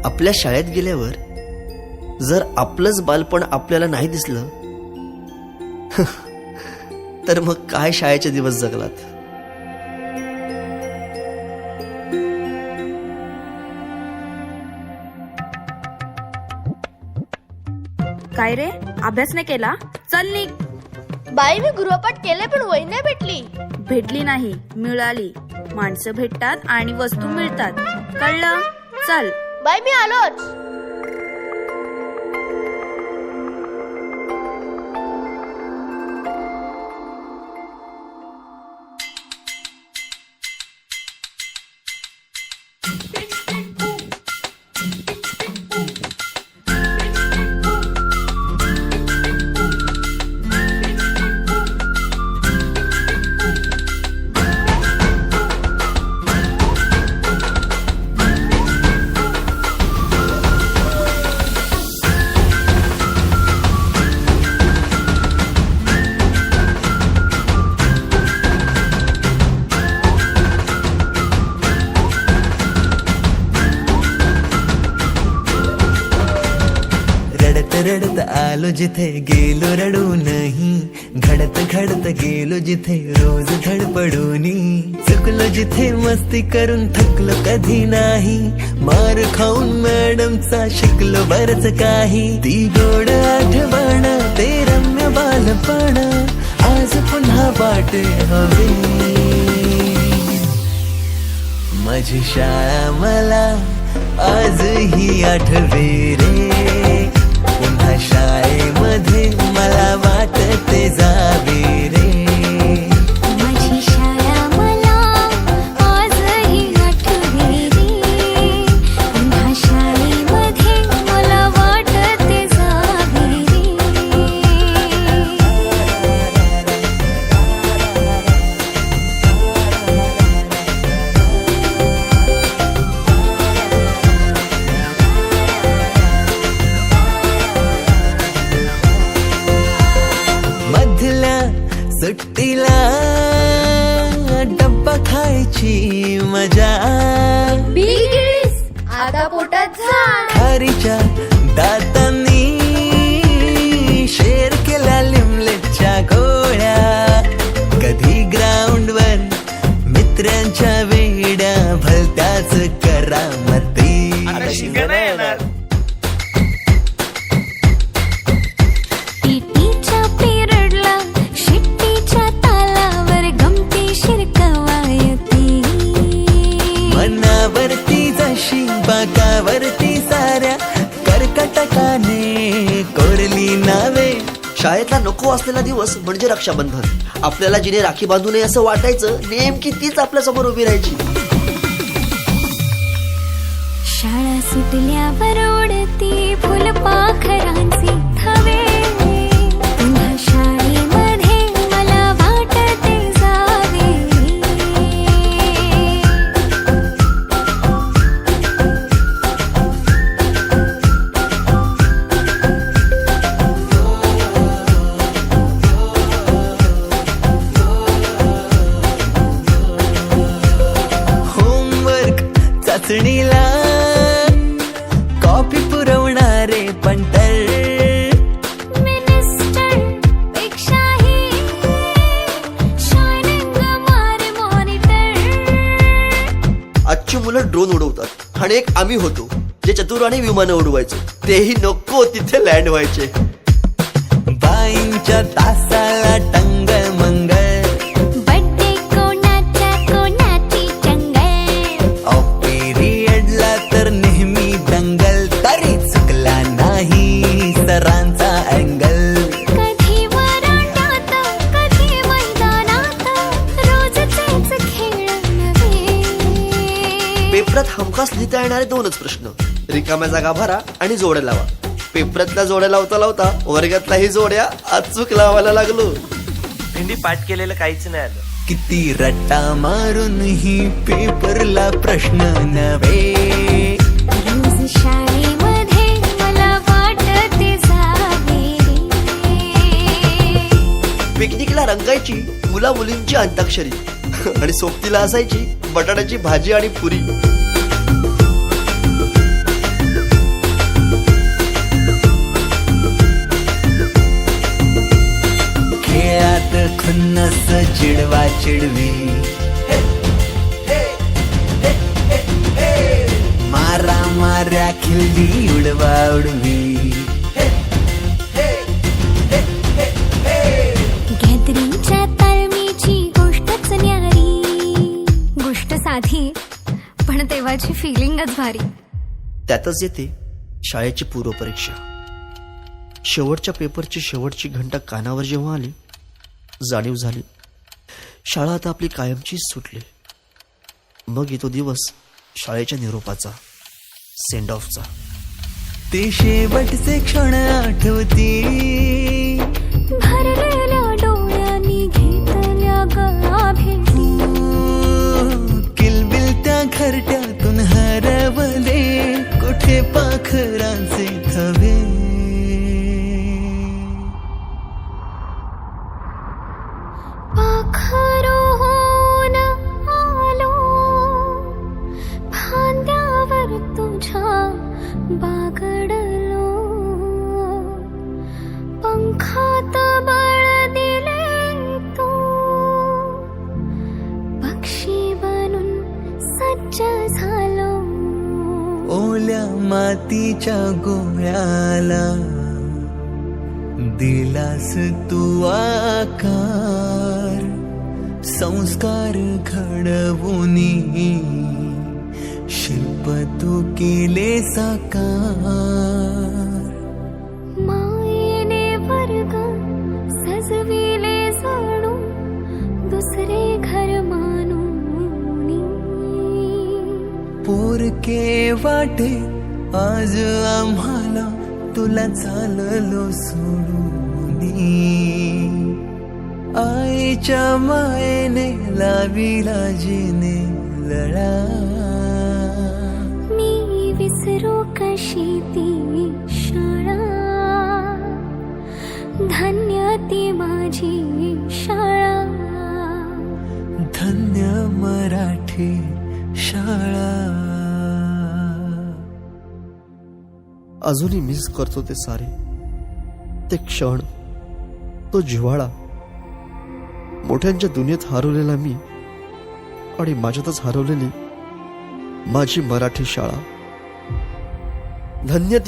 आपल्या शाळेत गेल्यावर जर आपलंच बालपण आपल्याला नाही दिसलं तर मग काय शाळेचे दिवस जगलात. काय रे, अभ्यास नाही केला? चल निघ. बाई मी गृहपाठ केले पण वही नाही भेटली. भेटली नाही, मिळाली. माणसं भेटतात आणि वस्तू मिळतात, कळलं? चल. बाई मी आलोच. रडत आलो जिथे गेलो रडू नाही, घडत घडत गेलो जिथे रोज धडपडूनी, चुकलो जिथे मस्ती करून थकलो कधी नाही, मार खाऊन मॅडमचा शिकलो बरच काही. ती गोड आठवण ते रम्य बालपण आज पुन्हा वाट हवी. माझी शाळा मला आजही आठवे रे, पुन्हा शाळेमध्ये मला वाटते जावे रे. माझी शाळा मला आजही आठवे रे, पुन्हा शाळेमध्ये मला वाटते जावे रे. मधल्या सुट्टीला डब्बा खायची मजा, बिगिस आता पोटात झाड. खारीच्या दातांनी शेर केला लिमलेटच्या गोळ्या, कधी ग्राउंडवर मित्रांच्या वेड्या भलत्याच करामती. पीटीच्या पिरियडला शिट्टीच्या तालावर गमतीशीर कवायती. मनावरती जशी बाकावरती साऱ्या कर्कटकाने कोरली नावे. शाळेतला नको असलेला दिवस म्हणजे रक्षाबंधन. आपल्याला जिने राखी बांधू नये असं वाटायचं, नेमकी तीच आपल्या समोर उभी राहायची. शाळा सुटल्यावर ओढती फुलपाखरांची थवे, पुन्हा शाळेमध्ये मला वाटते जावे. होमवर्क चाचणीला कॉपी पुरवणारे पंटर, मिनिस्टर पेक्षाही शायनिंग मारे मॉनिटर. आजची मुलं ड्रोन उडवतात आणि एक आम्ही होतो जे चतुराने विमानं उडवायचो, तेही नको तिथे लँड व्हायचे. बाईंच्या तासाला टंगळ मंगळ, बड्डे कोणाच्या कोणाची चंगळ. ऑफ पिरियडला तर नेहमी दंगल, तरी चुकला नाही सरांचा अँगल. कधी वरांड्यात कधी मैदानात रोजचेच खेळ नव्हे. पेपरात हमखास लिहिता येणारे दोनच प्रश्न, रिकाम्या जागा भरा आणि जोड्या लावा. पेपरातल्या जोड्या लावता लावता वर्गातल्याही जोड्या अचूक लावायला लागलो. भेंडी पाठ केलेलं काहीच नाही आलं. किती रट्टा मारून ही पेपरला प्रश्न नव्हे. रोज शाळेमध्ये मला वाटते जावे रे. पिकनिकला रंगायची मुला मुलींची अंताक्षरी आणि सोबतीला असायची बटाट्याची भाजी आणि पुरी. खुन्नस चिडवा चिडवी मारा माऱ्या खिल्ली उडवा उडवी गॅदरिंगच्या ताळमीची गोष्टच न्यारी, गोष्ट साधी पण तेव्हाची फिलिंगच भारी. त्यातच येते शाळेची पूर्वपरीक्षा. शेवटच्या पेपरची शेवटची घंटा कानावर जेव्हा आली, जाणीव झाली शाळा आता आपली कायमचीच सुटली. मग येतो दिवस शाळेच्या निरोपाचा, सेंड ऑफचा. ते शेवटचे क्षण आठवती, भरलेल्या डोळ्यांनी घेतल्या गळा भेटी. किलबिल त्या घरट्यातून हरवले कुठे पाखरांचे थवे. पाखरोन आलो फांद्यावर तुझ्या बागडलो, पंखात बळ दिले तू, पक्षी बनून सज्ज झालो. ओल्या मातीच्या गोळ्याला दिलास तू आकार, संस्कार घडवूनी शिल्प तू केले साकार. मायेने वर्ग सजविले जणू दुसरे घर मानूनी. पोरके वाटे आज आम्हाला तुला चाललो सोडूनी. आईच्या मायेने लाविला जिने लळा. मी विसरू कशी ती शाळा, धन्य ती माझी शाळा, धन्य मराठी शाळा. अजूनही मिस करतो ते सारे, ते क्षण, तो जिव्हाळा. मोठ्यांच्या दुनियेत हरवलेला मी आणि माझ्यातच हरवलेली माझी मराठी शाळा. धन्य ती